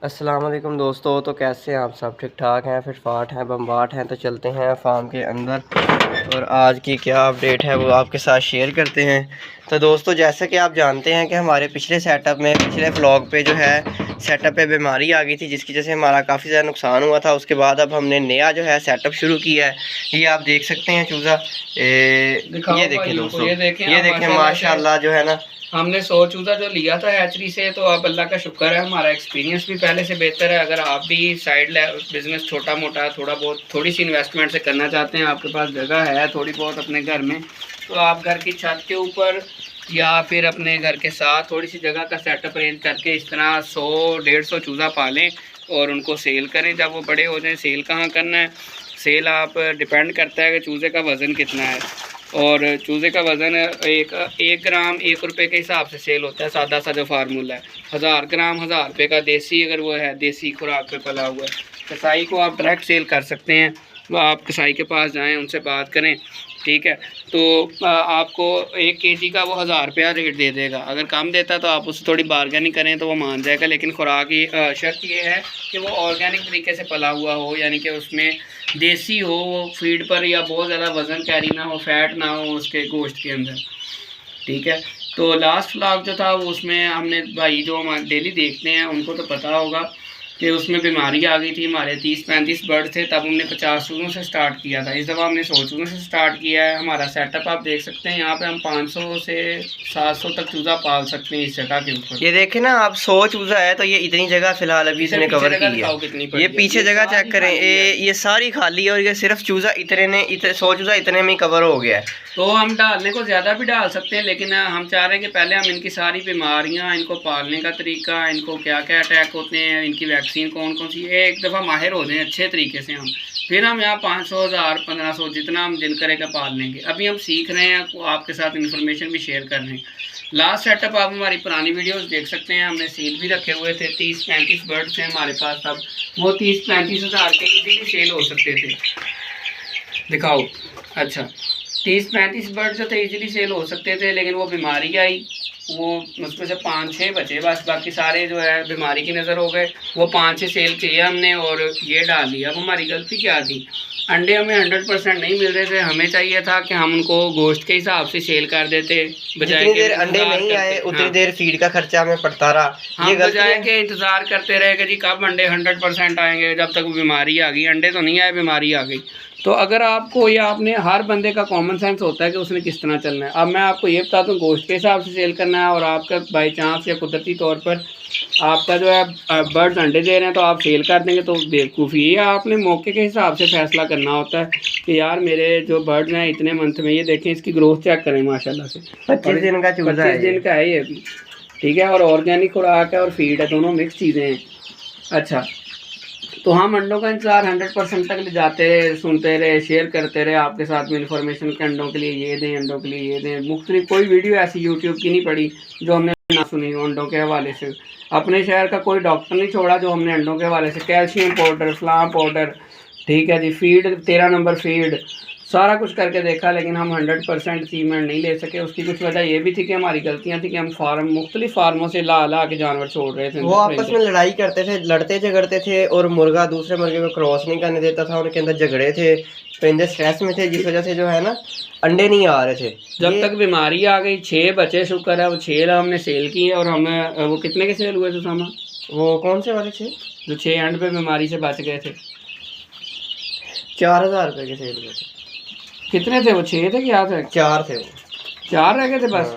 अस्सलाम वालेकुम दोस्तों। तो कैसे हैं आप सब? ठीक ठाक हैं, फिटफाट हैं, बम्बाट हैं। तो चलते हैं फार्म के अंदर और आज की क्या अपडेट है वो आपके साथ शेयर करते हैं। तो दोस्तों, जैसे कि आप जानते हैं कि हमारे पिछले सेटअप में, पिछले व्लॉग पे जो है सेटअप पे बीमारी आ गई थी, जिसकी वजह से हमारा काफ़ी ज़्यादा नुकसान हुआ था। उसके बाद अब हमने नया जो है सेटअप शुरू किया है। ये आप देख सकते हैं चूज़ा, ये देखें दोस्तों, ये देखें माशाल्लाह जो है ना, हमने 100 चूज़ा जो लिया था हैचरी से, तो अब अल्लाह का शुक्र है हमारा एक्सपीरियंस भी पहले से बेहतर है। अगर आप भी साइड बिजनेस छोटा मोटा थोड़ा बहुत थोड़ी सी इन्वेस्टमेंट से करना चाहते हैं, आपके पास जगह है थोड़ी बहुत अपने घर में, तो आप घर की छत के ऊपर या फिर अपने घर के साथ थोड़ी सी जगह का सेटअप अरेंज करके इस तरह 100-150 चूज़ा पालें और उनको सेल करें। जब वो बड़े हो जाएँ, सेल कहाँ करना है, सेल आप डिपेंड करता है कि चूज़े का वज़न कितना है। और चूज़े का वज़न एक ग्राम 1 रुपये के हिसाब से सेल होता है। सादा सा जो फार्मूला है, 1000 ग्राम 1000 रुपये का देसी, अगर वो है देसी खुराक पे पला हुआ है। कसाई को आप डायरेक्ट सेल कर सकते हैं, वो आप कसाई के पास जाएं, उनसे बात करें, ठीक है। तो आपको 1 केजी का वो 1000 रुपया रेट दे देगा। अगर कम देता तो आप उससे थोड़ी बारगेनिंग करें तो वो मान जाएगा। लेकिन खुराक की शर्त ये है कि वो ऑर्गेनिक तरीके से पला हुआ हो, यानी कि उसमें देसी हो, वो फीड पर या बहुत ज़्यादा वज़न कैरी ना हो, फैट ना हो उसके गोश्त के अंदर, ठीक है। तो लास्ट व्लॉग जो था वो उसमें हमने भाई जो हम डेली देखते हैं उनको तो पता होगा कि उसमें बीमारी आ गई थी। हमारे 30-35 बर्ड थे, तब हमने 50 चूज़ों से स्टार्ट किया था। इस दफ़ा हमने 100 चूज़ों से स्टार्ट किया है। हमारा सेटअप आप देख सकते हैं, यहाँ पे हम 500 से 700 तक चूज़ा पाल सकते हैं इस जगह के ऊपर। ये देखें ना आप, 100 चूज़ा है तो ये इतनी जगह फिलहाल अभी इसने कवर की है। ये पीछे जगह चेक करें, ये सारी खाली है और ये सिर्फ चूज़ा इतने 100 चूज़ा इतने में ही कवर हो गया है। तो हम डालने को ज़्यादा भी डाल सकते हैं, लेकिन हम चाह रहे हैं कि पहले हम इनकी सारी बीमारियां, इनको पालने का तरीका, इनको क्या क्या अटैक होते हैं, इनकी वैक्सीन कौन कौन सी है, एक दफ़ा माहिर हो जाएं अच्छे तरीके से हम। फिर हम यहाँ 500, 1000, 1500 जितना हम दिल करेगा पाल लेंगे। अभी हम सीख रहे हैं, आपके साथ इन्फॉर्मेशन भी शेयर कर रहे हैं। लास्ट सेटअप आप हमारी पुरानी वीडियोस देख सकते हैं, हमने सील भी रखे हुए थे। 30-35 बर्ड थे हमारे पास तब, वो 30-35 हज़ार के इजीली सेल हो सकते थे। दिखाओ, अच्छा 30-35 बर्ड जो थे इजीली सेल हो सकते थे, लेकिन वो बीमारी आई, वो उसमें से 5-6 बचे बस, बाकी सारे जो है बीमारी की नज़र हो गए। वो 5-6 सेल किए हमने और ये डाल दिया। अब हमारी गलती क्या थी, अंडे हमें 100% नहीं मिल रहे थे। हमें चाहिए था कि हम उनको गोश्त के हिसाब से सेल कर देते, बजाय जितनी देर अंडे नहीं आए उतनी देर फीड का खर्चा हमें पड़ता रहा। हम बजाय के इंतज़ार करते रहे कि जी कब अंडे 100% आएंगे, जब तक बीमारी आ गई। अंडे तो नहीं आए, बीमारी आ गई। तो अगर आपको या आपने, हर बंदे का कॉमन सेंस होता है कि उसने किस तरह चलना है। अब मैं आपको ये बताता हूँ, गोश्त के हिसाब से सेल करना है और आपका बाई चांस या कुदरती तौर पर आपका जो है बर्ड्स अंडे दे रहे हैं तो आप सेल कर देंगे, तो बेवकूफ़ी है। आपने मौके के हिसाब से फैसला करना होता है कि यार मेरे जो बर्ड्स हैं इतने मंथ में, ये देखें इसकी ग्रोथ चेक करें माशाल्लाह से, 25 दिन का चूज़ा है, 25 दिन का है ये भी, ठीक है। और ऑर्गेनिक खुराक है और फीड है, दोनों मिक्स चीज़ें हैं। अच्छा, तो हम अंडों का इंतज़ार 100% तक ले जाते रहे, सुनते रहे, शेयर करते रहे आपके साथ में इन्फॉर्मेशन के अंडों के लिए ये दें, अंडों के लिए ये दें। मुख्तलिफ कोई वीडियो ऐसी यूट्यूब की नहीं पड़ी जो हमने ना सुनी हो अंडों के हवाले से। अपने शहर का कोई डॉक्टर नहीं छोड़ा जो हमने अंडों के हवाले से, कैल्शियम पाउडर, फ्लाम पाउडर, ठीक है जी, फीड 13 नंबर फीड, सारा कुछ करके देखा, लेकिन हम 100% अचीवमेंट नहीं ले सके। उसकी कुछ वजह ये भी थी कि हमारी गलतियां थी कि हम मुख्तलिफ फार्मों से ला के जानवर छोड़ रहे थे। वो आपस में लड़ाई करते थे, लड़ते झगड़ते थे और मुर्गा दूसरे मुर्गे को क्रॉस नहीं करने देता था। उनके अंदर झगड़े थे, परिंदे स्ट्रेस में थे, जिस वजह से जो है ना अंडे नहीं आ रहे थे। जब तक बीमारी आ गई, 6 बचे, शुक्र है वो 6 हमने सेल किए। और हमें वो कितने के सेल हुए थे सामा? वो कौन से वाले 6 जो 6 एंड पे बीमारी से बच गए थे? 4000 रुपये के सेल हुए थे। कितने थे वो? 6 थे क्या थे? 4 थे, वो 4 रह गए थे बस।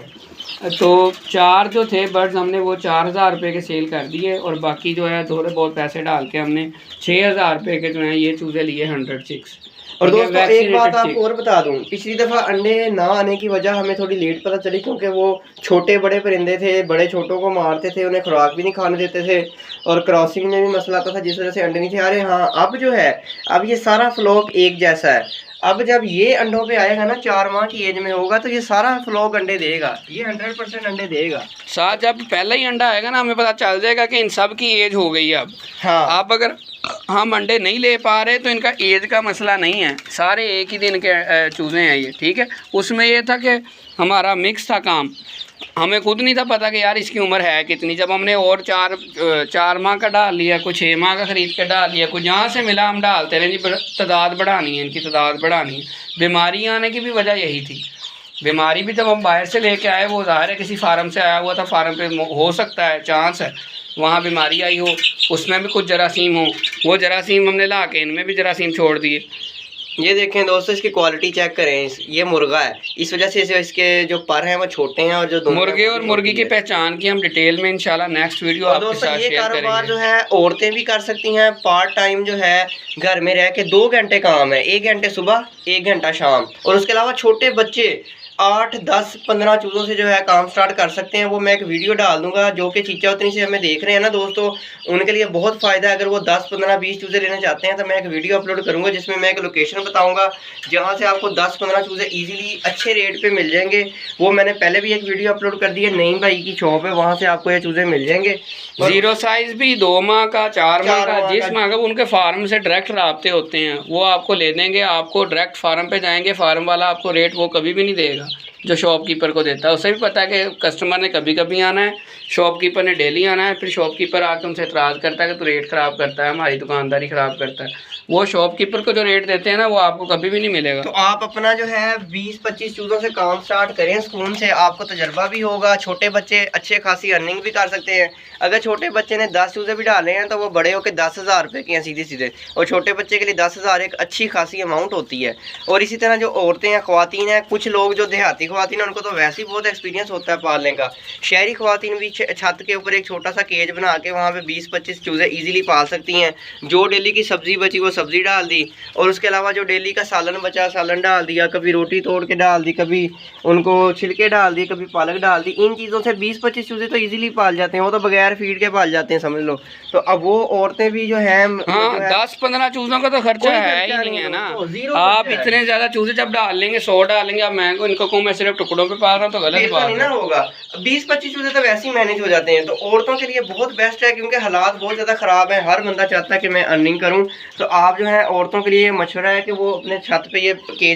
तो 4 जो थे बर्ड्स हमने वो 4000 रुपये के सेल कर दिए और बाकी जो है थोड़े बहुत पैसे डाल के हमने 6000 रुपये के जो है ये चूज़े लिए 100 चिक्स। और दोस्तों एक बात आपको और बता दूं, पिछली दफ़ा अंडे ना आने की वजह हमें थोड़ी लेट पता चली, क्योंकि वो छोटे बड़े परिंदे थे, बड़े छोटों को मारते थे, उन्हें खुराक भी नहीं खाने देते थे और क्रॉसिंग में भी मसला आता था, जिस वजह से अंडे नहीं थे आ रहे। हाँ, अब जो है, अब ये सारा फ्लॉक एक जैसा है। अब जब ये अंडों पे आएगा ना, 4 माह की एज में होगा, तो ये सारा फ्लॉक अंडे देगा, ये 100% अंडे देगा। साथ जब पहला ही अंडा आएगा ना, हमें पता चल जाएगा कि इन सब की एज हो गई है अब। हाँ, अब अगर हम अंडे नहीं ले पा रहे तो इनका एज का मसला नहीं है, सारे एक ही दिन के चूज़े हैं ये, ठीक है। उसमें ये था कि हमारा मिक्स था काम, हमें खुद नहीं था पता कि यार इसकी उम्र है कितनी। जब हमने और 4 माह का डाल लिया, कुछ 6 माह का ख़रीद के डाल लिया, कुछ जहाँ से मिला हम डालते रहे जी। तादाद बढ़ानी है, इनकी तादाद बढ़ानी है। बीमारी आने की भी वजह यही थी। बीमारी भी जब हम बाहर से लेके आए, वो ज़ाहिर है किसी फार्म से आया हुआ था, फार्म पे हो सकता है, चांस है वहाँ बीमारी आई हो, उसमें भी कुछ जरासीम हो। वो जरासीम हमने ला के इनमें भी जरासीम छोड़ दिए। ये देखें दोस्तों, इसकी क्वालिटी चेक करें। ये मुर्गा है, इस वजह से इसके जो पर हैं वो छोटे हैं, और जो मुर्गे और मुर्गी की पहचान की हम डिटेल में इंशाल्लाह नेक्स्ट वीडियो आपके साथ शेयर करेंगे। कारोबार जो है औरतें भी कर सकती हैं, पार्ट टाइम जो है घर में रह के 2 घंटे काम है, 1 घंटे सुबह 1 घंटा शाम। और उसके अलावा छोटे बच्चे 8, 10, 15 चूज़ों से जो है काम स्टार्ट कर सकते हैं। वो मैं एक वीडियो डाल दूंगा, जो कि चीचा उतनी से हमें देख रहे हैं ना दोस्तों, उनके लिए बहुत फ़ायदा है। अगर वो 10, 15, 20 चूज़े लेना चाहते हैं तो मैं एक वीडियो अपलोड करूंगा, जिसमें मैं एक लोकेशन बताऊंगा जहां से आपको 10, 15 चूज़े ईजिली अच्छे रेट पे मिल जाएंगे। वो मैंने पहले भी एक वीडियो अपलोड कर दी है, नईम भाई की शॉप है, वहाँ से आपको ये चूज़े मिल जाएंगे। 0 साइज भी 2 माह का, 4 माह का, जिस माह का उनके फार्म से डायरेक्ट राब्ते होते हैं, वो आपको ले देंगे। आपको डायरेक्ट फार्म पे जाएंगे, फार्म वाला आपको रेट वो कभी भी नहीं देगा जो शॉपकीपर को देता है। उसे भी पता है कि कस्टमर ने कभी कभी आना है, शॉपकीपर ने डेली आना है। फिर शॉपकीपर आके उनसे एतराज़ करता है कि तो रेट ख़राब करता है, हमारी दुकानदारी ख़राब करता है। वो शॉपकीपर को जो रेट देते हैं ना, वो आपको कभी भी नहीं मिलेगा। तो आप अपना जो है 20-25 चूज़ों से काम स्टार्ट करें सुकून से, आपको तजर्बा भी होगा। छोटे बच्चे अच्छे खासी अर्निंग भी कर सकते हैं। अगर छोटे बच्चे ने 10 चूज़े भी डाले हैं तो वो बड़े होकर 10,000 रुपये के हैं सीधे सीधे, और छोटे बच्चे के लिए 10,000 एक अच्छी खासी अमाउंट होती है। और इसी तरह जो औरतें हैं, ख्वातीन हैं, कुछ लोग जो देहाती ख्वातीन हैं, उनको तो वैसे ही बहुत एक्सपीरियंस होता है पालने का। शहरी ख्वातीन भी छत के ऊपर एक छोटा सा केज बना के वहाँ पे 20-25 चूज़े ईजिली पाल सकती हैं। जो डेली की सब्ज़ी बची वो सब्ज़ी डाल दी, और उसके अलावा जो डेली का सालन बचा सालन डाल दिया, कभी रोटी तोड़ के डाल दी, कभी उनको छिलके डाल दिए, कभी पालक डाल दी। इन चीज़ों से 20-25 चूज़े तो इजीली पाल जाते हैं, वो तो बगैर फीड के पाल जाते हैं समझ लो। तो अब वो औरतें भी जो हैं, हाँ, 10-15 चूज़ों का तो खर्चा है ही नहीं है ना। आप इतने ज़्यादा चूज़े जब डाल लेंगे, 100 डालेंगे, अब मैं को इनको कहूँ मैं सिर्फ टुकड़ों पे पाल रहा हूँ तो गलत बात नहीं ना होगा। 20-25 चूज़े तो वैसे ही मैनेज हो जाते हैं। तो औरतों के लिए बहुत बेस्ट है, क्योंकि हालात बहुत ज़्यादा ख़राब है। हर बंदा चाहता है कि मैं अर्निंग करूँ। तो आप जो है औरतों के लिए मशवरा है कि वो अपने छत पे ये केज